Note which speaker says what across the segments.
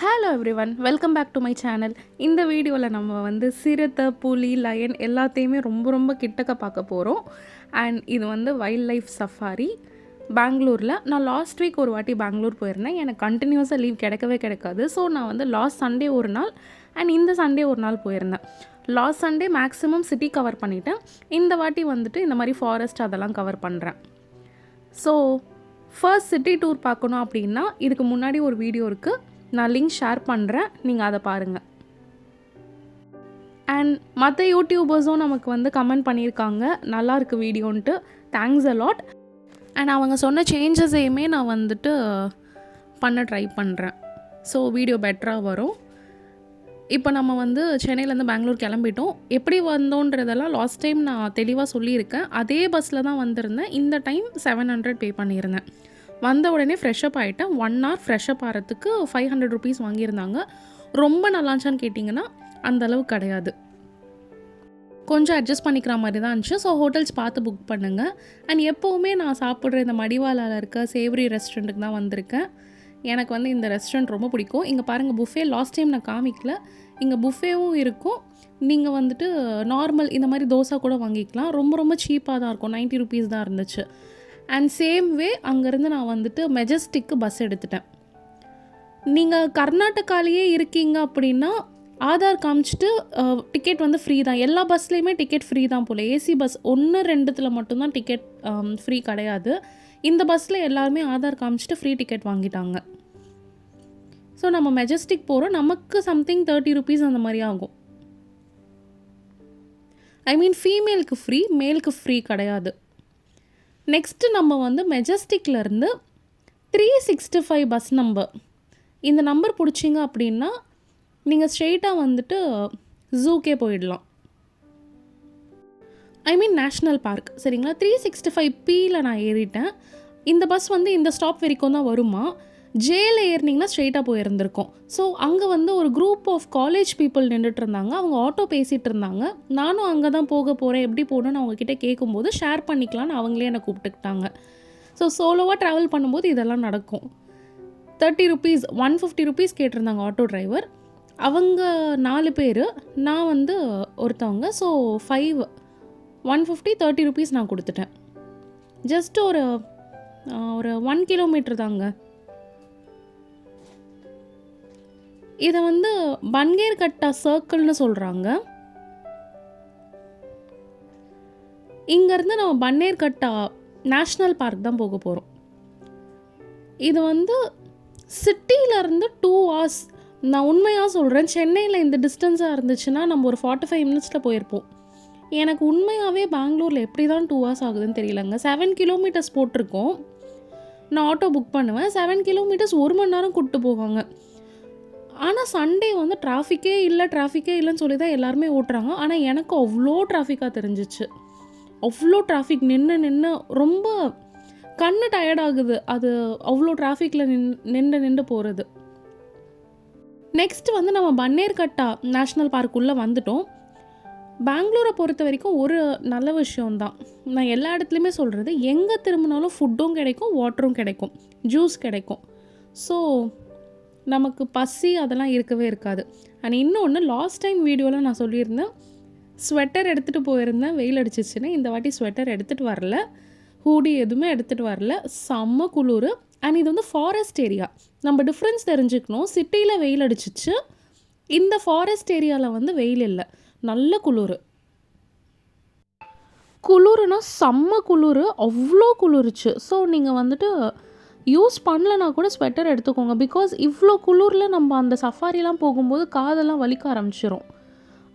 Speaker 1: Hello everyone, welcome back to my channel. இந்த வீடியோவில் நம்ம வந்து சிறுத்தை, புலி, லயன் எல்லாத்தையுமே ரொம்ப ரொம்ப கிட்டக்க பார்க்க போகிறோம். அண்ட் இது வந்து வைல்ட் லைஃப் சஃபாரி பெங்களூரில். நான் லாஸ்ட் வீக் ஒரு வாட்டி பெங்களூர் போயிருந்தேன். எனக்கு கண்டினியூஸாக லீவ் கிடைக்காது. ஸோ நான் வந்து லாஸ்ட் சண்டே ஒரு நாள் அண்ட் இந்த சண்டே ஒரு நாள் போயிருந்தேன். Last Sunday maximum city cover பண்ணிவிட்டேன். இந்த வாட்டி வந்துட்டு இந்த மாதிரி ஃபாரஸ்ட் அதெல்லாம் கவர் பண்ணுறேன். ஸோ ஃபர்ஸ்ட் சிட்டி டூர் பார்க்கணும் அப்படின்னா இதுக்கு முன்னாடி ஒரு வீடியோ இருக்குது, நான் லிங்க் ஷேர் பண்ணுறேன், நீங்கள் அதை பாருங்கள். அண்ட் மற்ற யூடியூபர்ஸும் நமக்கு வந்து கமெண்ட் பண்ணியிருக்காங்க நல்லா இருக்குது வீடியோன்ட்டு. Thanks a lot. அண்ட் அவங்க சொன்ன சேஞ்சஸையுமே நான் வந்துட்டு பண்ண ட்ரை பண்ணுறேன். ஸோ வீடியோ பெட்டராக வரும். இப்போ நம்ம வந்து சென்னையிலேருந்து பெங்களூர் கிளம்பிட்டோம். எப்படி வந்தோன்றதெல்லாம் லாஸ்ட் டைம் நான் தெளிவாக சொல்லியிருக்கேன். அதே பஸ்ஸில் தான் வந்திருந்தேன். இந்த டைம் 700 பே பண்ணியிருந்தேன். வந்த உடனே ஃப்ரெஷ்அப் ஆகிட்டேன். 1 hour ஃப்ரெஷ்அப் ஆகிறதுக்கு 500 rupees வாங்கியிருந்தாங்க. ரொம்ப நல்லாச்சான்னு கேட்டிங்கன்னா அந்தளவு கிடையாது, கொஞ்சம் அட்ஜஸ்ட் பண்ணிக்கிற மாதிரி தான் இருந்துச்சு. ஸோ ஹோட்டல்ஸ் பார்த்து புக் பண்ணுங்கள். அண்ட் எப்போவுமே நான் சாப்பிட்ற இந்த மடிவாலால் இருக்க சேவரி ரெஸ்டாரண்ட்டுக்கு தான் வந்திருக்கேன். எனக்கு வந்து இந்த ரெஸ்டாரண்ட் ரொம்ப பிடிக்கும். இங்கே பாருங்கள், புஃபே லாஸ்ட் டைம் நான் காமிக்கல, இங்கே புஃபேவும் இருக்கும். நீங்கள் வந்துட்டு நார்மல் இந்த மாதிரி தோசை கூட வாங்கிக்கலாம். ரொம்ப ரொம்ப சீப்பாக தான் இருக்கும். 90 rupees தான் இருந்துச்சு. அண்ட் சேம் வே அங்கேருந்து நான் வந்துட்டு மெஜஸ்டிக்கு பஸ் எடுத்துட்டேன். நீங்கள் கர்நாடகாலேயே இருக்கீங்க அப்படின்னா ஆதார் காமிச்சிட்டு டிக்கெட் வந்து ஃப்ரீ தான். எல்லா பஸ்லேயுமே டிக்கெட் ஃப்ரீ தான் போல். ஏசி பஸ் 1-2 மட்டும்தான் டிக்கெட் ஃப்ரீ கிடையாது. இந்த பஸ்ஸில் எல்லாருமே ஆதார் காமிச்சிட்டு ஃப்ரீ டிக்கெட் வாங்கிட்டாங்க. ஸோ நம்ம மெஜஸ்டிக் போகிறோம். நமக்கு சம்திங் 30 rupees அந்த மாதிரி ஆகும். ஐ மீன் ஃபீமேலுக்கு ஃப்ரீ, மேலுக்கு ஃப்ரீ கிடையாது. நெக்ஸ்ட்டு நம்ம வந்து மெஜஸ்டிக்லேருந்து 365 பஸ் நம்பர், இந்த நம்பர் பிடிச்சிங்க அப்படின்னா நீங்கள் ஸ்ட்ரெயிட்டாக வந்துட்டு ஜூக்கே போயிடலாம். ஐ மீன் நேஷ்னல் பார்க், சரிங்களா. 365Pயில் நான் ஏறிட்டேன். இந்த பஸ் வந்து இந்த ஸ்டாப் வரைக்கும் தான் வருமா. ஜேல ஏறினீங்கன்னா ஸ்ட்ரெயிட்டாக போயிருந்திருக்கோம். ஸோ அங்கே வந்து ஒரு குரூப் ஆஃப் காலேஜ் பீப்புள் நின்றுட்டு இருந்தாங்க. அவங்க ஆட்டோ பேசிகிட்டு இருந்தாங்க. நானும் அங்கே தான் போக போகிறேன், எப்படி போகணுன்னு அவங்கக்கிட்ட கேட்கும்போது ஷேர் பண்ணிக்கலான்னு அவங்களே என்னை கூப்பிட்டுக்கிட்டாங்க. ஸோ சோலோவாக ட்ராவல் பண்ணும்போது இதெல்லாம் நடக்கும். 30 rupees 150 rupees கேட்டிருந்தாங்க ஆட்டோ டிரைவர். அவங்க 4 பேர், நான் வந்து ஒருத்தவங்க. ஸோ 5 150 30 rupees நான் கொடுத்துட்டேன். ஜஸ்ட் ஒரு 1 kilometer தாங்க. இதை வந்து பன்கேர்கட்டா சர்க்கிள்னு சொல்கிறாங்க. இங்கேருந்து நம்ம பன்னேர்கட்டா நேஷ்னல் பார்க் தான் போக போகிறோம். இது வந்து சிட்டியிலேருந்து 2 hours. நான் உண்மையாக சொல்கிறேன், சென்னையில் இந்த டிஸ்டன்ஸாக இருந்துச்சுன்னா நம்ம ஒரு 45 minutes போயிருப்போம். எனக்கு உண்மையாகவே பெங்களூரில் எப்படி தான் 2 hours ஆகுதுன்னு தெரியலங்க. 7 kilometers போட்டிருக்கோம். நான் ஆட்டோ புக் பண்ணுவேன். 7 kilometers 1 மணி நேரம் கூப்பிட்டு போவாங்க. ஆனால் சண்டே வந்து டிராஃபிக்கே இல்லைன்னு சொல்லி தான் எல்லாருமே ஓட்டுறாங்க. ஆனால் எனக்கு அவ்வளோ டிராஃபிக்காக தெரிஞ்சிச்சு. அவ்வளோ டிராஃபிக் நின்று ரொம்ப கண்ணு டயர்ட் ஆகுது. அது அவ்வளோ டிராஃபிக்கில் நின்று போகிறது. நெக்ஸ்ட் வந்து நம்ம பன்னேர்கட்டா நேஷ்னல் பார்க்குள்ளே வந்துட்டோம். பெங்களூரை பொறுத்த வரைக்கும் ஒரு நல்ல விஷயம்தான், நான் எல்லா இடத்துலையுமே சொல்கிறது, எங்கே திரும்பினாலும் ஃபுட்டும் கிடைக்கும், வாட்டரும் கிடைக்கும், ஜூஸ் கிடைக்கும். ஸோ நமக்கு பசி அதெல்லாம் இருக்கவே இருக்காது. அண்ட் இன்னொன்று, லாஸ்ட் டைம் வீடியோவில் நான் சொல்லியிருந்தேன் ஸ்வெட்டர் எடுத்துகிட்டு போயிருந்தேன் வெயில் அடிச்சிச்சுன்னு. இந்த வாட்டி ஸ்வெட்டர் எடுத்துகிட்டு வரல, ஹூடி எதுவுமே எடுத்துகிட்டு வரல. செம்ம குளிர். அண்ட் இது வந்து ஃபாரஸ்ட் ஏரியா. நம்ம டிஃப்ரென்ஸ் தெரிஞ்சுக்கணும். சிட்டியில் வெயில் அடிச்சிச்சு, இந்த ஃபாரஸ்ட் ஏரியாவில் வந்து வெயில் இல்லை, நல்ல குளிர்னா செம்ம குளிர், அவ்வளோ குளிர்ச்சு. ஸோ நீங்கள் வந்துட்டு யூஸ் பண்ணலனா கூட ஸ்வெட்டர் எடுத்துக்கோங்க. பிகாஸ் இவ்வளோ குளிரில் நம்ம அந்த சஃபாரிலாம் போகும்போது காதெல்லாம் வலிக்க ஆரம்பிச்சிடும்.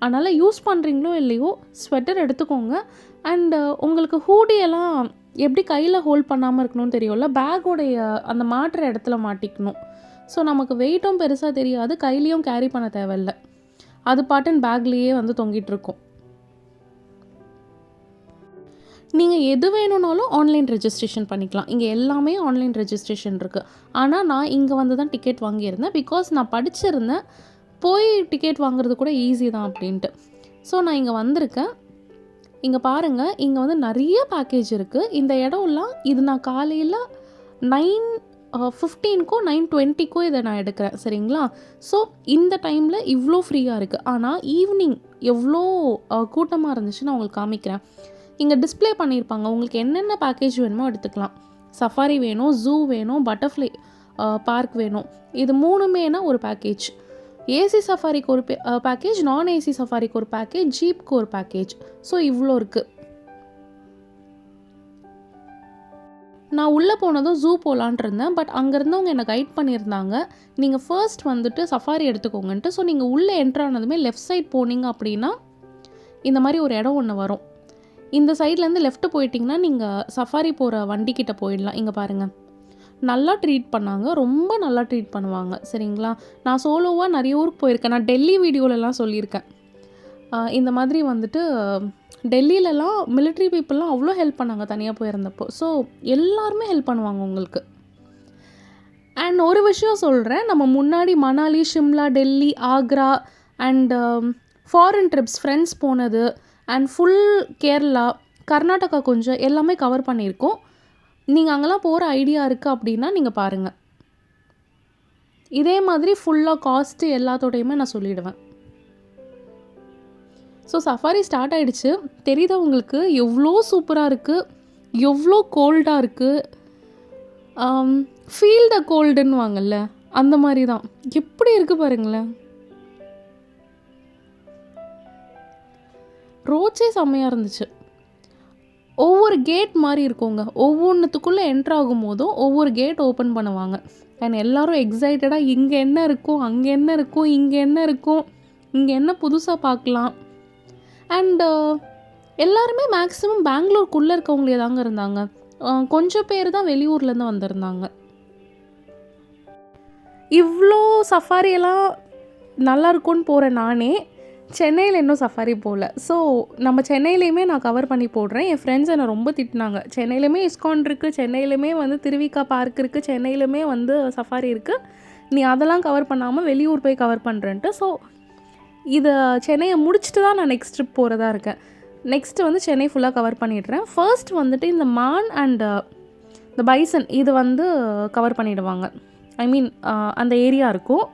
Speaker 1: அதனால் யூஸ் பண்ணுறீங்களோ இல்லையோ ஸ்வெட்டர் எடுத்துக்கோங்க. அண்டு உங்களுக்கு ஹூடியெல்லாம் எப்படி கையில் ஹோல்ட் பண்ணாமல் இருக்கணும்னு தெரியும்ல, பேக்கோடைய அந்த மாட்டுற இடத்துல மாட்டிக்கணும். ஸோ நமக்கு வெயிட்டும் பெருசாக தெரியாது, கையிலையும் கேரி பண்ண தேவையில்லை, அது பாட்டுன்னு பேக்லேயே வந்து தொங்கிட்டு இருக்கும். நீங்கள் எது வேணும்னாலும் ஆன்லைன் ரெஜிஸ்ட்ரேஷன் பண்ணிக்கலாம். இங்கே எல்லாமே ஆன்லைன் ரெஜிஸ்ட்ரேஷன் இருக்குது. ஆனால் நான் இங்கே வந்து தான் டிக்கெட் வாங்கியிருந்தேன். பிகாஸ் நான் படிச்சிருந்தேன் போய் டிக்கெட் வாங்குறது கூட ஈஸி தான் அப்படின்ட்டு. ஸோ நான் இங்கே வந்திருக்கேன். இங்கே பாருங்கள், இங்கே வந்து நிறைய பேக்கேஜ் இருக்குது. இந்த இடம்லாம் இது நான் காலையில் 9 9:15க்கோ 9:20க்கோ இதை நான் எடுக்கிறேன் சரிங்களா. ஸோ இந்த டைமில் இவ்வளோ ஃப்ரீயாக இருக்குது. ஆனால் ஈவினிங் எவ்வளோ கூட்டமாக இருந்துச்சு நான் உங்களுக்கு காமிக்கிறேன். இங்கே டிஸ்பிளே பண்ணியிருப்பாங்க, உங்களுக்கு என்னென்ன பேக்கேஜ் வேணுமோ எடுத்துக்கலாம். சஃபாரி வேணும், ஜூ வேணும், பட்டர்ஃப்ளை பார்க் வேணும், இது 3மேனா ஒரு பேக்கேஜ். ஏசி சஃபாரிக்கு ஒரு பேக்கேஜ், நான் ஏசி சஃபாரிக்கு ஒரு பேக்கேஜ், ஜீப்க்கு ஒரு பேக்கேஜ். ஸோ இவ்வளோ இருக்குது. நான் உள்ளே போனதும் ஜூ போகலான்ட்டு இருந்தேன். பட் அங்கே இருந்தவங்க என்னை கைட் பண்ணியிருந்தாங்க, நீங்கள் ஃபர்ஸ்ட் வந்துட்டு சஃபாரி எடுத்துக்கோங்கன்ட்டு. ஸோ நீங்கள் உள்ளே என்ட்ரானதுமே லெஃப்ட் சைட் போனீங்க அப்படின்னா இந்த மாதிரி ஒரு இடம் ஒன்று வரும். இந்த சைட்லேருந்து லெஃப்ட்டு போயிட்டிங்கன்னா நீங்கள் சஃபாரி போகிற வண்டிக்கிட்ட போயிடலாம். இங்கே பாருங்கள், நல்லா ட்ரீட் பண்ணாங்க, ரொம்ப நல்லா ட்ரீட் பண்ணுவாங்க சரிங்களா. நான் சோலோவாக நிறைய ஊருக்கு போயிருக்கேன். நான் டெல்லி வீடியோலலாம் சொல்லியிருக்கேன். இந்த மாதிரி வந்துட்டு டெல்லியிலலாம் மிலிட்ரி பீப்புளெலாம் அவ்வளோ ஹெல்ப் பண்ணாங்க தனியாக போயிருந்தப்போ. ஸோ எல்லாருமே ஹெல்ப் பண்ணுவாங்க உங்களுக்கு. அண்ட் ஒரு விஷயம் சொல்கிறேன், நம்ம முன்னாடி Manali, Shimla, Delhi, Agra and foreign trips friends போனது அண்ட் ஃபுல் கேரளா, கர்நாடகா கொஞ்சம் எல்லாமே கவர் பண்ணியிருக்கோம். நீங்கள் அங்கெல்லாம் போகிற ஐடியா இருக்குது அப்படின்னா நீங்கள் பாருங்கள். இதே மாதிரி ஃபுல்லாக காஸ்ட்டு எல்லாத்தோடையுமே நான் சொல்லிவிடுவேன். ஸோ சஃபாரி ஸ்டார்ட் ஆகிடுச்சு. தெரியுதா உங்களுக்கு எவ்வளோ சூப்பராக இருக்குது, எவ்வளோ கோல்டாக இருக்குது. ஃபீல் த கோல்டுன்னு வாங்கல்ல, அந்த மாதிரி தான். எப்படி இருக்குது பாருங்களேன். ரோட்ஸே செம்மையாக இருந்துச்சு. ஒவ்வொரு கேட் மாதிரி இருக்குங்க, ஒவ்வொன்றுத்துக்குள்ளே என்ட்ரு ஆகும் போதும் ஒவ்வொரு கேட் ஓப்பன் பண்ணுவாங்க. அண்ட் எல்லோரும் எக்ஸைட்டடாக இங்கே என்ன இருக்கும், அங்கே என்ன இருக்கும், இங்கே என்ன இருக்கும், இங்கே என்ன புதுசாக பார்க்கலாம். அண்டு எல்லாருமே மேக்ஸிமம் பெங்களூருக்குள்ளே இருக்கவங்களே தாங்க இருந்தாங்க. கொஞ்சம் பேர் தான் வெளியூர்லேருந்து வந்திருந்தாங்க. இவ்வளோ சஃபாரியெல்லாம் நல்லா இருக்கும்னு போகிறேன் நானே. சென்னையில் இன்னும் சஃபாரி போகல. ஸோ நம்ம சென்னையிலையுமே நான் கவர் பண்ணி போடுறேன். என் ஃப்ரெண்ட்ஸ் என்னை ரொம்ப திட்டினாங்க, சென்னையிலுமே இஸ்கான் இருக்குது, சென்னையிலுமே வந்து திருவிக்கா பார்க் இருக்குது, சென்னையிலுமே வந்து சஃபாரி இருக்குது, நீ அதெல்லாம் கவர் பண்ணாமல் வெளியூர் போய் கவர் பண்ணுறேன்ட்டு. ஸோ இதை சென்னையை முடிச்சுட்டு தான் நான் நெக்ஸ்ட் ட்ரிப் போகிறதா இருக்கேன். நெக்ஸ்ட்டு வந்து சென்னை ஃபுல்லாக கவர் பண்ணிடுறேன். ஃபர்ஸ்ட் வந்துட்டு இந்த மான் அண்ட் இந்த பைசன் இது வந்து கவர் பண்ணிவிடுவாங்க. ஐ மீன் அந்த ஏரியா இருக்கும்,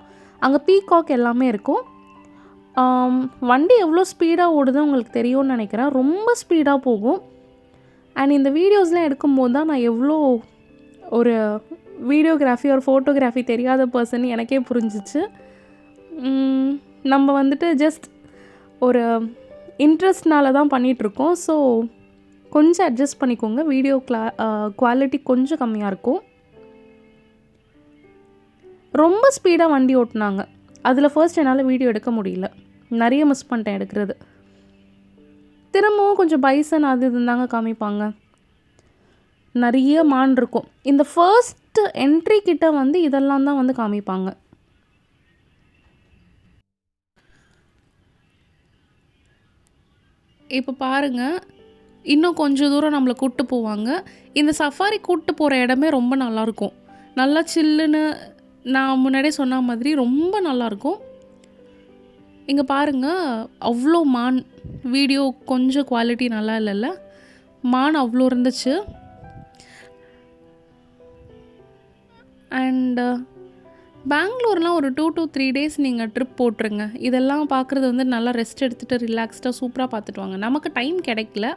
Speaker 1: அங்கே பீகாக் எல்லாமே இருக்கும். வண்டி எவ்வளோ ஸ்பீடாக ஓடுது உங்களுக்கு தெரியும்னு நினைக்கிறேன். ரொம்ப ஸ்பீடாக போகும். அண்ட் இந்த வீடியோஸ்லாம் எடுக்கும்போது தான் நான் எவ்வளோ ஒரு வீடியோகிராஃபி ஒரு ஃபோட்டோகிராஃபி தெரியாத பர்சன் எனக்கே புரிஞ்சிச்சு. நம்ம வந்துட்டு ஜஸ்ட் ஒரு இன்ட்ரெஸ்ட்னால தான் பண்ணிகிட்ருக்கோம். ஸோ கொஞ்சம் அட்ஜஸ்ட் பண்ணிக்கோங்க, வீடியோ குவாலிட்டி கொஞ்சம் கம்மியாக இருக்கும். ரொம்ப ஸ்பீடாக வண்டி ஓட்டினாங்க, அதில் ஃபர்ஸ்ட் என்னால் வீடியோ எடுக்க முடியல, நிறைய மிஸ் பண்ணிட்டேன் எடுக்கிறது. திரும்பவும் கொஞ்சம் பைசன் அது இருந்தாங்க காமிப்பாங்க, நிறைய மான் இருக்கும். இந்த ஃபர்ஸ்ட் என்ட்ரி கிட்ட வந்து இதெல்லாம் தான் வந்து காமிப்பாங்க. இப்போ பாருங்கள், இன்னும் கொஞ்சம் தூரம் நம்மளை கூப்பிட்டு போவாங்க. இந்த சஃபாரி கூப்பிட்டு போகிற இடமே ரொம்ப நல்லாயிருக்கும், நல்லா சில்லுன்னு. நான் முன்னாடியே சொன்ன மாதிரி ரொம்ப நல்லாயிருக்கும். இங்கே பாருங்கள், அவ்வளோ மான். வீடியோ கொஞ்சம் குவாலிட்டி நல்லா இல்லைல்ல, மான் அவ்வளோ இருந்துச்சு. அண்டு பெங்களூர்லாம் ஒரு 2 to 3 days நீங்கள் ட்ரிப் போட்டுருங்க. இதெல்லாம் பார்க்குறது வந்து நல்லா ரெஸ்ட் எடுத்துகிட்டு ரிலாக்ஸ்டாக சூப்பராக பார்த்துட்டு வாங்க. நமக்கு டைம் கிடைக்கல,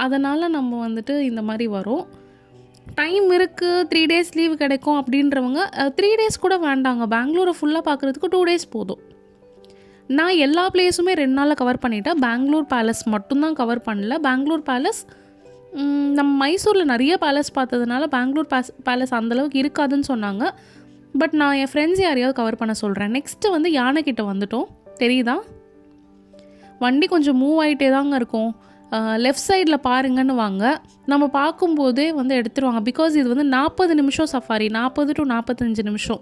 Speaker 1: அதனால் நம்ம வந்துட்டு இந்த மாதிரி வரும். டைம் இருக்குது, 3 days லீவ் கிடைக்கும் அப்படின்றவங்க 3 days கூட வேண்டாங்க, பெங்களூரை ஃபுல்லாக பார்க்குறதுக்கு 2 days போதும். நான் எல்லா பிளேஸுமே 2 நாளில் கவர் பண்ணிட்டேன். பெங்களூர் பேலஸ் மட்டும்தான் கவர் பண்ணல. பெங்களூர் பேலஸ் நம்ம மைசூரில் நிறைய பேலஸ் பார்த்ததுனால பெங்களூர் பேலஸ் அந்தளவுக்கு இருக்காதுன்னு சொன்னாங்க. பட் நான் என் ஃப்ரெண்ட்ஸ் யாரையாவது கவர் பண்ண சொல்கிறேன். நெக்ஸ்ட்டு வந்து யானைக்கிட்ட வந்துட்டோம், தெரியுதா? வண்டி கொஞ்சம் மூவ் ஆகிட்டே தாங்க இருக்கும். லெஃப்ட் சைடில் பாருங்கன்னு வாங்க, நம்ம பார்க்கும்போதே வந்து எடுத்துருவாங்க. பிகாஸ் இது வந்து 40 நிமிஷம் சஃபாரி, 40 to 45 நிமிஷம்,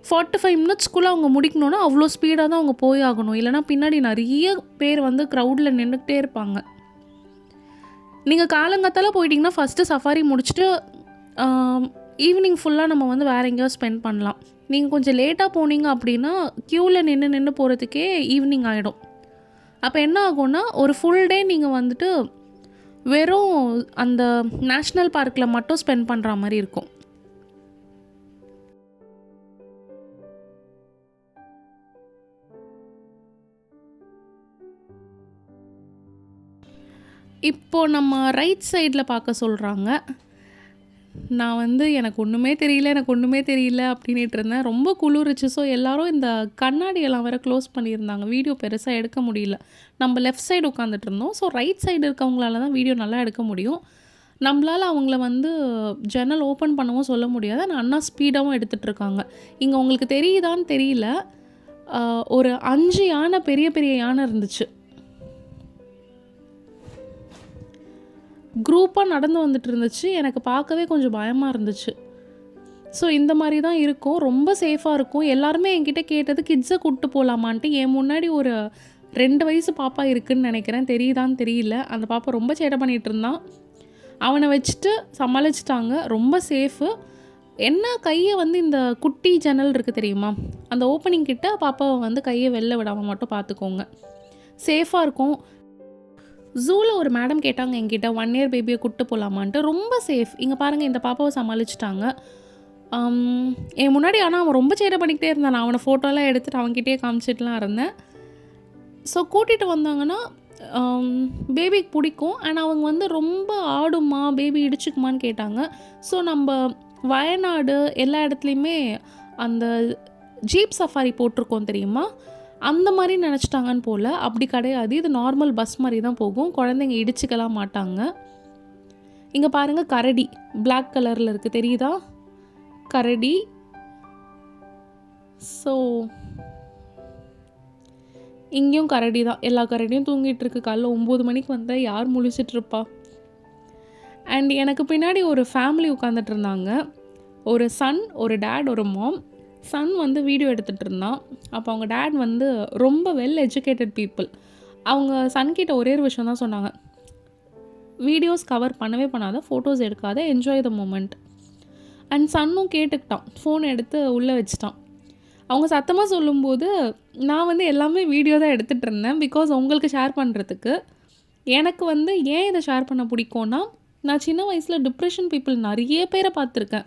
Speaker 1: 45 minutesக்குள்ளே அவங்க முடிக்கணுன்னா அவ்வளோ ஸ்பீடாக தான் அவங்க போய் ஆகணும். இல்லைனா பின்னாடி நிறைய பேர் வந்து க்ரௌடில் நின்றுக்கிட்டே இருப்பாங்க. நீங்கள் காலங்காத்தால் போயிட்டிங்கன்னா ஃபஸ்ட்டு சஃபாரி முடிச்சுட்டு ஈவினிங் ஃபுல்லாக நம்ம வந்து வேறு எங்கேயாவது ஸ்பெண்ட் பண்ணலாம். நீங்கள் கொஞ்சம் லேட்டாக போனீங்க அப்படின்னா க்யூவில் நின்று போகிறதுக்கே ஈவினிங் ஆகிடும். அப்போ என்ன ஆகும்னா ஒரு ஃபுல் டே நீங்கள் வந்துட்டு வெறும் அந்த நேஷ்னல் பார்க்கில் மட்டும் ஸ்பெண்ட் பண்ணுற மாதிரி இருக்கும். இப்போது நம்ம ரைட் சைடில் பார்க்க சொல்கிறாங்க. நான் வந்து எனக்கு ஒன்றுமே தெரியல அப்படின்ட்டு இருந்தேன். ரொம்ப குளிருச்சு. ஸோ எல்லோரும் இந்த கண்ணாடியெல்லாம் வேறு க்ளோஸ் பண்ணியிருந்தாங்க. வீடியோ பெருசாக எடுக்க முடியல. நம்ம லெஃப்ட் சைடு உட்காந்துட்டு இருந்தோம். ஸோ ரைட் சைடு இருக்கவங்களால தான் வீடியோ நல்லா எடுக்க முடியும். நம்மளால் அவங்கள வந்து ஜன்னல் ஓப்பன் பண்ணவும் சொல்ல முடியாது. ஆனால் அண்ணா ஸ்பீடாகவும் எடுத்துகிட்ருக்காங்க. இங்கே உங்களுக்கு தெரியுதான்னு தெரியல, ஒரு 5 யானை, பெரிய பெரிய யானை இருந்துச்சு. குரூப்பாக நடந்து வந்துட்டு இருந்துச்சு. எனக்கு பார்க்கவே கொஞ்சம் பயமாக இருந்துச்சு. ஸோ இந்த மாதிரி தான் இருக்கும். ரொம்ப சேஃபாக இருக்கும். எல்லாருமே என்கிட்ட கேட்டது கிட்ஸை கூப்பிட்டு போகலாமான்ட்டு. என் முன்னாடி ஒரு 2 வயசு பாப்பா இருக்குதுன்னு நினைக்கிறேன். தெரியுதான்னு தெரியல. அந்த பாப்பா ரொம்ப சேட்டை பண்ணிகிட்டு இருந்தான். அவனை வச்சுட்டு சமாளிச்சிட்டாங்க. ரொம்ப சேஃபு. என்ன கையை வந்து இந்த குட்டி ஜன்னல் இருக்குது தெரியுமா, அந்த ஓப்பனிங் கிட்ட பாப்பாவை வந்து கையை வெளில விடாமல் மட்டும் பார்த்துக்கோங்க. சேஃபாக இருக்கும். ஜூவில் ஒரு மேடம் கேட்டாங்க என்கிட்ட 1 இயர் பேபியை கூப்பிட்டு போகலாமான்ட்டு. ரொம்ப சேஃப். இங்கே பாருங்கள், இந்த பாப்பாவை சமாளிச்சிட்டாங்க. என் முன்னாடி ஆனால் அவன் ரொம்ப சேட்டை பண்ணிக்கிட்டே இருந்தான். நான் அவனை ஃபோட்டோலாம் எடுத்துகிட்டு அவன்கிட்டயே காமிச்சிட்டுலாம் இருந்தேன். ஸோ கூட்டிகிட்டு வந்தாங்கன்னா பேபிக்கு பிடிக்கும். அண்ட் அவங்க வந்து ரொம்ப ஆடுமா, பேபி இடிச்சுக்குமான்னு கேட்டாங்க. ஸோ நம்ம வயநாடு எல்லா இடத்துலையுமே அந்த ஜீப் சஃபாரி போட்டிருக்கோம் தெரியுமா, அந்த மாதிரி நினச்சிட்டாங்கன்னு போல். அப்படி கிடையாது. இது நார்மல் பஸ் மாதிரி தான் போகும். குழந்தைங்க இடிச்சுக்கலாம் மாட்டாங்க. இங்கே பாருங்கள், கரடி பிளாக் கலரில் இருக்குது, தெரியுதா, கரடி. ஸோ இங்கேயும் கரடி தான். எல்லா கரடியும் தூங்கிட்டு இருக்கு. காலைல 9 மணிக்கு வந்தால் யார் முழிச்சிட்ருப்பா. அண்ட் எனக்கு பின்னாடி ஒரு ஃபேமிலி உட்காந்துட்டு இருந்தாங்க. ஒரு சன், ஒரு டேட், ஒரு மாம். சன் வந்து வீடியோ எடுத்துகிட்டு இருந்தான். அப்போ அவங்க டேட் வந்து ரொம்ப வெல் எஜுகேட்டட் பீப்புள். அவங்க சன்கிட்ட ஒரே ஒரு விஷயம் தான் சொன்னாங்க, வீடியோஸ் கவர் பண்ணவே பண்ணாத, ஃபோட்டோஸ் எடுக்காத, என்ஜாய் த மூமெண்ட். அண்ட் சன்னும் கேட்டுக்கிட்டான். ஃபோன் எடுத்து உள்ளே வச்சுட்டான். அவங்க சத்தமாக சொல்லும்போது நான் வந்து எல்லாமே வீடியோ தான் எடுத்துகிட்டு இருந்தேன். பிகாஸ் உங்களுக்கு ஷேர் பண்ணுறதுக்கு. எனக்கு வந்து ஏன் இதை ஷேர் பண்ண பிடிக்கும்னா, நான் சின்ன வயசில் டிப்ரெஷன் பீப்புள் நிறைய பேரை பார்த்துருக்கேன்.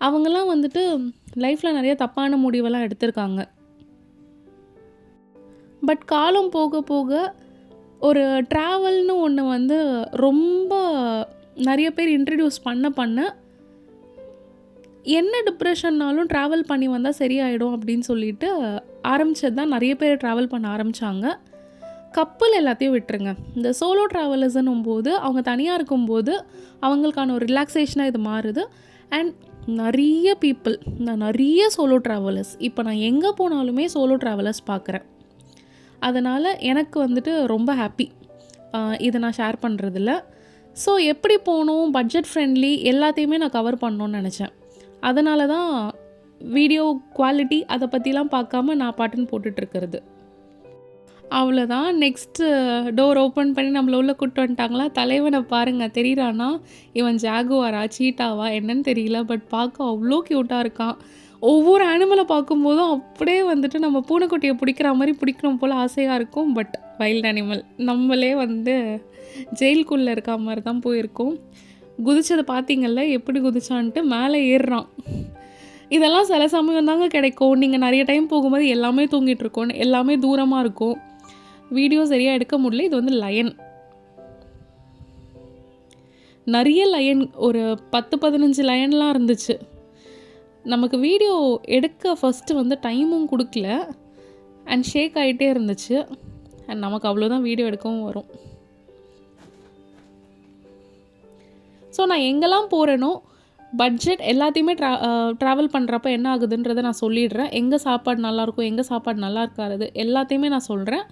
Speaker 1: அவங்கெல்லாம் வந்துட்டு லைஃப்பில் நிறைய தப்பான முடிவெல்லாம் எடுத்திருக்காங்க. பட் காலம் போக போக ஒரு ட்ராவல்னு ஒன்று வந்து ரொம்ப நிறைய பேர் இன்ட்ரடியூஸ் பண்ண என்ன டிப்ரெஷன்னாலும் ட்ராவல் பண்ணி வந்தால் சரியாயிடும் அப்படின்னு சொல்லிட்டு ஆரம்பித்தது தான். நிறைய பேர் ட்ராவல் பண்ண ஆரம்பித்தாங்க. கப்பல் எல்லாத்தையும் விட்டுருங்க. இந்த சோலோ ட்ராவலர்ஸ்ன்னும் போது அவங்க தனியாக இருக்கும்போது அவங்களுக்கான ஒரு ரிலாக்ஸேஷனாக இது மாறுது. அண்ட் நிறைய பீப்புள், நான் நிறைய சோலோ ட்ராவலர்ஸ், இப்போ நான் எங்கே போனாலுமே சோலோ ட்ராவலர்ஸ் பார்க்குறேன். அதனால் எனக்கு வந்துட்டு ரொம்ப ஹாப்பி இதை நான் ஷேர் பண்ணுறதில்ல. ஸோ எப்படி போகணும், பட்ஜெட் ஃப்ரெண்ட்லி எல்லாத்தையுமே நான் கவர் பண்ணணுன்னு நினச்சேன். அதனால தான் வீடியோ குவாலிட்டி அதை பற்றிலாம் பார்க்காம நான் பாட்டுன்னு போட்டுட்ருக்கிறது. அவ்வளோதான். நெக்ஸ்ட்டு டோர் ஓப்பன் பண்ணி நம்மளை உள்ளே கூப்பிட்டு வந்துட்டாங்களா. தலைவனை பாருங்கள், தெரியுறானா, இவன் ஜாகுவாரா சீட்டாவா என்னன்னு தெரியல. பட் பார்க்க அவ்வளோ க்யூட்டாக இருக்கான். ஒவ்வொரு அனிமலை பார்க்கும்போதும் அப்படியே வந்துட்டு நம்ம பூனைக்குட்டியை பிடிக்கிற மாதிரி பிடிக்கணும் போல் ஆசையாக இருக்கும். பட் வைல்ட் அனிமல், நம்மளே வந்து ஜெயிலுக்குள்ளே இருக்க மாதிரி தான் போயிருக்கோம். குதிச்சதை பார்த்தீங்கல்ல, எப்படி குதிச்சான்ட்டு மேலே ஏறுறான். இதெல்லாம் சில சமயம் தாங்க கிடைக்கும். நீங்கள் நிறைய டைம் போகும்போது எல்லாமே தூங்கிட்டுருக்கோம், எல்லாமே தூரமாக இருக்கும், வீடியோ சரியாக எடுக்க முடியல. இது வந்து லயன், நிறைய லயன், ஒரு 10-15 லயன்லாம் இருந்துச்சு. நமக்கு வீடியோ எடுக்க ஃபஸ்ட்டு வந்து டைமும் கொடுக்கல. அண்ட் ஷேக் ஆகிட்டே இருந்துச்சு. அண்ட் நமக்கு அவ்வளோதான் வீடியோ எடுக்கவும் வரும். ஸோ நான் எங்கெல்லாம் போகிறேனோ பட்ஜெட் எல்லாத்தையுமே ட்ராவல் பண்ணுறப்ப என்ன ஆகுதுன்றதை நான் சொல்லிடுறேன். எங்கே சாப்பாடு நல்லாயிருக்கும், எங்கே சாப்பாடு நல்லா இருக்காது, எல்லாத்தையுமே நான் சொல்கிறேன்.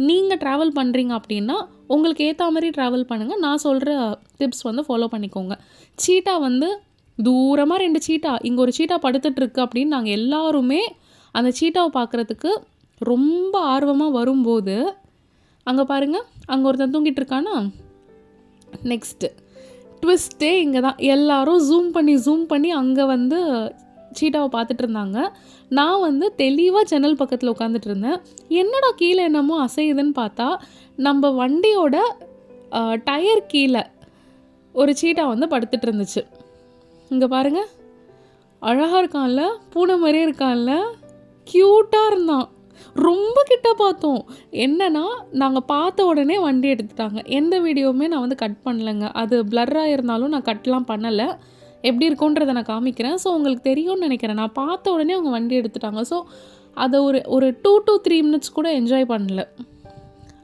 Speaker 1: நீங்கள் ட்ராவல் பண்ணுறீங்க அப்படின்னா உங்களுக்கு ஏற்ற மாதிரி ட்ராவல் பண்ணுங்கள். நான் சொல்கிற டிப்ஸ் வந்து ஃபாலோ பண்ணிக்கோங்க. சீட்டா வந்து தூரமாக 2 சீட்டா, இங்கே ஒரு சீட்டா படுத்துட்ருக்கு அப்படின்னு நாங்கள் எல்லாருமே அந்த சீட்டாவை பார்க்குறதுக்கு ரொம்ப ஆர்வமாக வரும்போது, அங்கே பாருங்கள், அங்கே ஒருத்தன் தூங்கிட்டு இருக்கானா. நெக்ஸ்ட்டு ட்விஸ்ட்டே இங்கே தான். எல்லோரும் ஜூம் பண்ணி அங்கே வந்து சீட்டாவை பார்த்துட்டு இருந்தாங்க. நான் வந்து தெளிவாக ஜன்னல் பக்கத்தில் உட்காந்துட்டு இருந்தேன். என்னடா கீழே என்னமோ அசையுதுன்னு பார்த்தா நம்ம வண்டியோட டயர் கீழே ஒரு சீட்டா வந்து படுத்துட்டு இருந்துச்சு. இங்கே பாருங்கள், அழகாக இருக்கான்ல, பூனை மாதிரியே இருக்கான்ல, க்யூட்டாக இருந்தான். ரொம்ப கிட்ட பார்த்தோம். என்னன்னா, நாங்க பார்த்த உடனே வண்டி எடுத்துட்டாங்க. எந்த வீடியோவுமே நான் வந்து கட் பண்ணலங்க. அது பிளர் ஆயிருந்தாலும் நான் கட்லாம் பண்ணல. எப்படி இருக்குன்றத நான் காமிக்கிறேன். ஸோ உங்களுக்கு தெரியும்னு நெனைக்கிறேன். நான் பார்த்த உடனே அவங்க வண்டி எடுத்துட்டாங்க. ஸோ அத ஒரு ஒரு 2 to 3 மினிட்ஸ் கூட என்ஜாய் பண்ணல.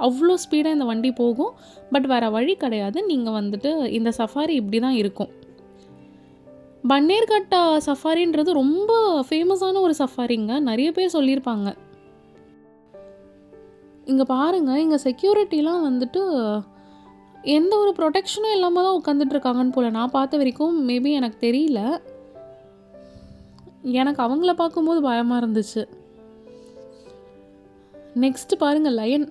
Speaker 1: அவ்ளோ ஸ்பீடா இந்த வண்டி போகும். பட் வேற வழி கிடையாது. நீங்க வந்துட்டு இந்த சஃபாரி இப்படி தான் இருக்கும். பன்னேர்கட்டா சஃபாரின்றது ரொம்ப ஃபேமஸான ஒரு சஃபாரிங்க. நெறைய பேர் சொல்லியிருப்பாங்க. இங்க பாருங்க, இங்க செக்யூரிட்டிலாம் வந்துட்டு எந்த ஒரு ப்ரொடெக்ஷனும் இல்லாம தான் உட்காந்துட்டு இருக்காங்கன்னு போல. நான் பார்த்த வரைக்கும் மேபி எனக்கு தெரியல. எனக்கு அவங்கள பார்க்கும்போது பயமா இருந்துச்சு. நெக்ஸ்ட் பாருங்க லயன்.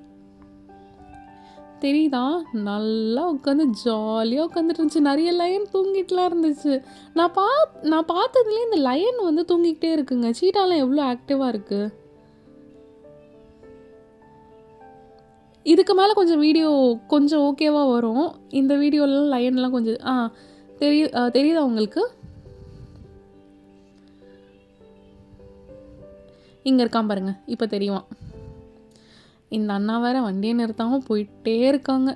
Speaker 1: தெரியுதா? நல்லா உட்காந்து ஜாலியா உட்காந்துட்டு இருந்துச்சு. நெறைய லயன் தூங்கிட்டுலாம் இருந்துச்சு. நான் பார்த்ததுலயே இந்த லயன் வந்து தூங்கிக்கிட்டே இருக்குங்க. சீட்டாலாம் எவ்வளோ ஆக்டிவா இருக்கு. இதுக்கு மேலே கொஞ்சம் வீடியோ கொஞ்சம் ஓகேவா வரும். இந்த வீடியோலாம் லயன்லாம் கொஞ்சம் தெரியுதா உங்களுக்கு? இங்கே இருக்கான் பாருங்க. இப்போ தெரியுமா? இந்த அண்ணா வேற வண்டியை நிறுத்தாமல் போயிட்டே இருக்காங்க.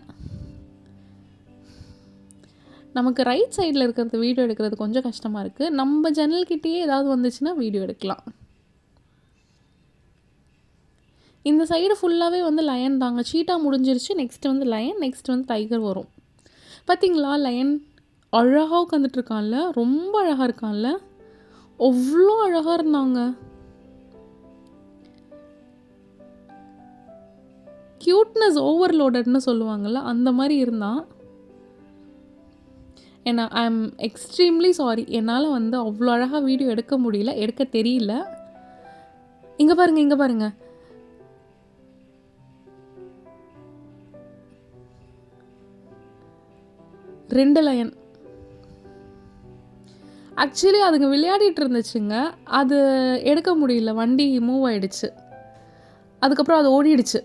Speaker 1: நமக்கு ரைட் சைடில் இருக்கிறது வீடியோ எடுக்கிறது கொஞ்சம் கஷ்டமாக இருக்குது. நம்ம ஜன்னல்கிட்டேயே ஏதாவது வந்துச்சுன்னா வீடியோ எடுக்கலாம். இந்த சைடு ஃபுல்லாகவே வந்து லயன் தாங்க. சீட்டா முடிஞ்சிருச்சு. நெக்ஸ்ட் வந்து லயன், நெக்ஸ்ட் வந்து டைகர் வரும். பார்த்தீங்களா? லயன் அழகாக உட்காந்துட்டு இருக்கான்ல, ரொம்ப அழகாக இருக்கான்ல, அவ்வளோ அழகாக இருந்தாங்க. க்யூட்னஸ் ஓவர்லோடட்னு சொல்லுவாங்கள்ல, அந்த மாதிரி இருந்தான். ஏன்னா ஐ எம் எக்ஸ்ட்ரீம்லி சாரி, என்னால் வந்து அவ்வளோ அழகாக வீடியோ எடுக்க முடியல, எடுக்க தெரியல. இங்கே பாருங்கள், இங்கே பாருங்கள். ரெண்டு லயன். ஆக்சுவலி அதுங்க விளையாடிட்டு இருந்துச்சுங்க. அது எடுக்க முடியல, வண்டி மூவ் ஆகிடுச்சு. அதுக்கப்புறம் அது ஓடிடுச்சு.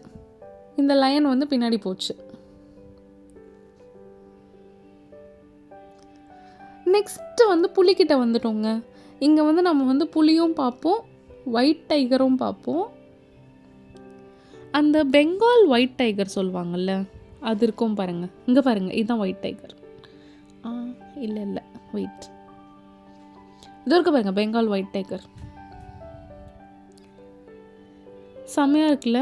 Speaker 1: இந்த லயன் வந்து பின்னாடி போச்சு. நெக்ஸ்ட்டு வந்து புலிக்கிட்ட வந்துட்டோங்க. இங்கே வந்து நம்ம வந்து புலியும் பார்ப்போம், ஒயிட் டைகரும் பார்ப்போம். அந்த பெங்கால் ஒயிட் டைகர் சொல்லுவாங்கள்ல, அது இருக்கும் பாருங்கள். இங்கே பாருங்கள், இதுதான் ஒயிட் டைகர். இல்லை வெயிட், இது இருக்க பாருங்க, பெங்கால் ஒயிட் டைகர். செம்மையாக இருக்குல்ல?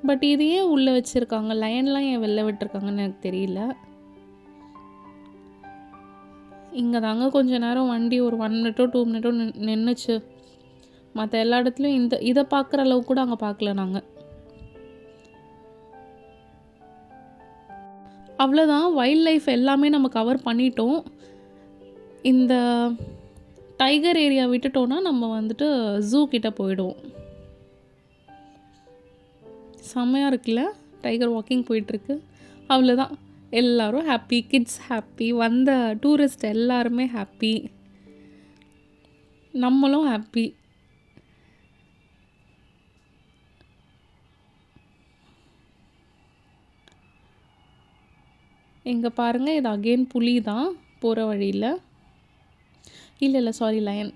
Speaker 1: பட் இது ஏன் உள்ளே வச்சுருக்காங்க? லயன்லாம் ஏன் வெளில விட்டுருக்காங்கன்னு எனக்கு தெரியல. இங்கே தாங்க கொஞ்சம் நேரம் வண்டி ஒரு 1 மினிட்டோ 2 மினிட்டோ நின்றுச்சு. மற்ற எல்லா இடத்துலையும் இதை பார்க்குற அளவுக்கு கூட அங்கே பார்க்கல நாங்கள். அவ்வளோதான், வைல்ட் லைஃப் எல்லாமே நம்ம கவர் பண்ணிட்டோம். இந்த டைகர் ஏரியா விட்டுட்டோன்னா நம்ம வந்துட்டு ஜூ கிட்ட போயிடுவோம். செம்மையாக இருக்குல்ல? டைகர் வாக்கிங் போயிட்டுருக்கு. அவ்வளோதான், எல்லோரும் ஹாப்பி, கிட்ஸ் ஹாப்பி, வந்த டூரிஸ்ட் எல்லாருமே ஹாப்பி, நம்மளும் ஹாப்பி. இங்கே பாருங்கள், இது அகெயின் புலி தான் போகிற வழியில். இல்லை சாரி, லயன்.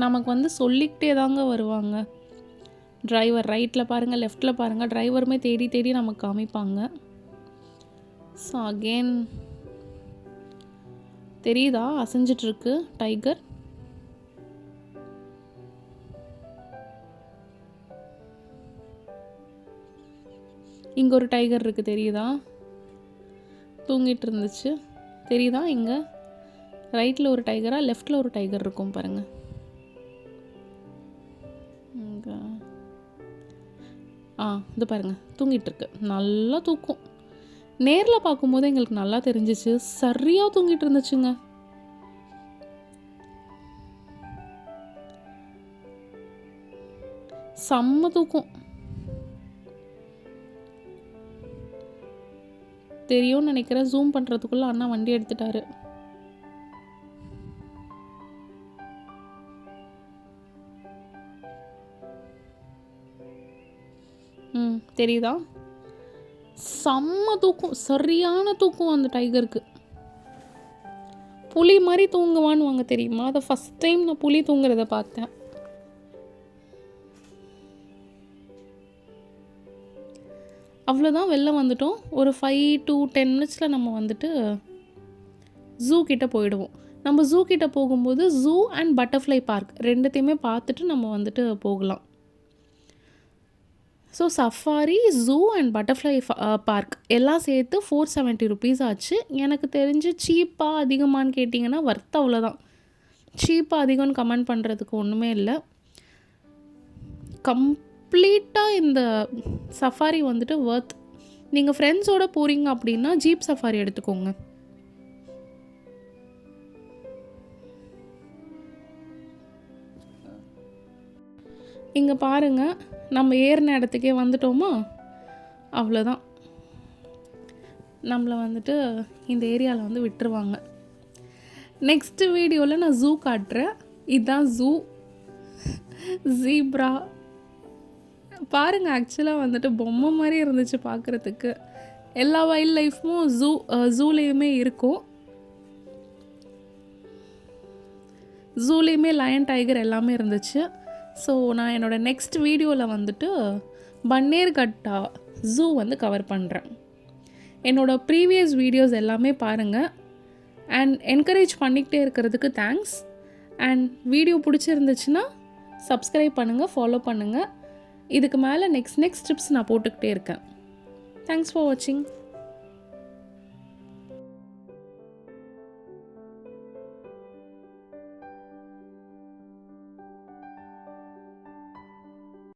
Speaker 1: நமக்கு வந்து சொல்லிக்கிட்டே தாங்க வருவாங்க. டிரைவர் ரைட்டில் பாருங்கள், லெஃப்டில் பாருங்கள், டிரைவருமே தேடி தேடி நமக்கு காமிப்பாங்க. ஸோ அகெயின் தெரியுதா அசைஞ்சிட்ருக்கு டைகர். இங்கே ஒரு டைகர் இருக்குது, தெரியுதா? தூங்கிட்டு இருந்துச்சு, தெரியுதா? இங்கே ரைட்டில் ஒரு டைகரா, லெஃப்டில் ஒரு டைகர் இருக்கும் பாருங்கள். இங்கே இது பாருங்கள், தூங்கிட்டுருக்கு. நல்லா தூக்கம். நேரில் பார்க்கும்போது எங்களுக்கு நல்லா தெரிஞ்சிச்சு, சரியாக தூங்கிட்டு இருந்துச்சுங்க. செம்ம தூக்கம். தெரியும்னு நினைக்கிறேன், ஜூம் பண்ணுறதுக்குள்ளே அண்ணா வண்டி எடுத்துட்டாரு. தெரியுதா? செம்ம தூக்கம், சரியான தூக்கம் அந்த டைகருக்கு. புலி மாதிரி தூங்குவான்னு தெரியுமா? அதை ஃபஸ்ட் டைம் நான் புலி தூங்குறத பார்த்தேன். அவ்வளோதான், வெளில வந்துட்டோம். ஒரு 5 to 10 மினிட்ஸில் நம்ம வந்துட்டு ஜூ கிட்டே போயிடுவோம். நம்ம ஜூ கிட்டே போகும்போது ஜூ அண்ட் பட்டர்ஃப்ளை பார்க் ரெண்டுத்தையுமே பார்த்துட்டு நம்ம வந்துட்டு போகலாம். So safari, zoo and butterfly park எல்லாம் சேர்த்து 470 rupees ஆச்சு. எனக்கு தெரிஞ்சு சீப்பாக அதிகமானு கேட்டிங்கன்னா வர்த்து அவ்வளோதான். சீப்பாக அதிகம்னு கமெண்ட் பண்ணுறதுக்கு ஒன்றுமே இல்லை. கம்ப்ளீட்டாக இந்த சஃபாரி வந்துட்டு வர்த். நீங்கள் ஃப்ரெண்ட்ஸோடு போகிறீங்க அப்படின்னா ஜீப் சஃபாரி எடுத்துக்கோங்க. இங்கே பாருங்கள், நம்ம ஏறின இடத்துக்கே வந்துட்டோமா? அவ்வளோதான், நம்மளை வந்துட்டு இந்த ஏரியாவில் வந்து விட்டுருவாங்க. நெக்ஸ்ட்டு வீடியோவில் நான் ஜூ காட்டுறேன். இதுதான் ஜூ. ஜீப்ரா பாருங்கள், ஆக்சுவலாக வந்துட்டு பொம்மை மாதிரி இருந்துச்சு பார்க்குறதுக்கு. எல்லா வைல்ட் லைஃப்பும் ஜூலேயுமே இருக்கும். ஜூலேயுமே லயன், டைகர் எல்லாமே இருந்துச்சு. ஸோ நான் என்னோடய நெக்ஸ்ட் வீடியோவில் வந்துட்டு பன்னேர்கட்டா ஜூ வந்து கவர் பண்ணுறேன். என்னோடய ப்ரீவியஸ் வீடியோஸ் எல்லாமே பாருங்கள். அண்ட் என்கரேஜ் பண்ணிக்கிட்டே இருக்கிறதுக்கு தேங்க்ஸ். அண்ட் வீடியோ பிடிச்சிருந்துச்சுன்னா சப்ஸ்கிரைப் பண்ணுங்கள், ஃபாலோ பண்ணுங்கள். இதுக்கு மேலே நெக்ஸ்ட் டிப்ஸ் நான் போட்டுக்கிட்டே இருக்கேன். தேங்க்ஸ் ஃபார் வாட்சிங்.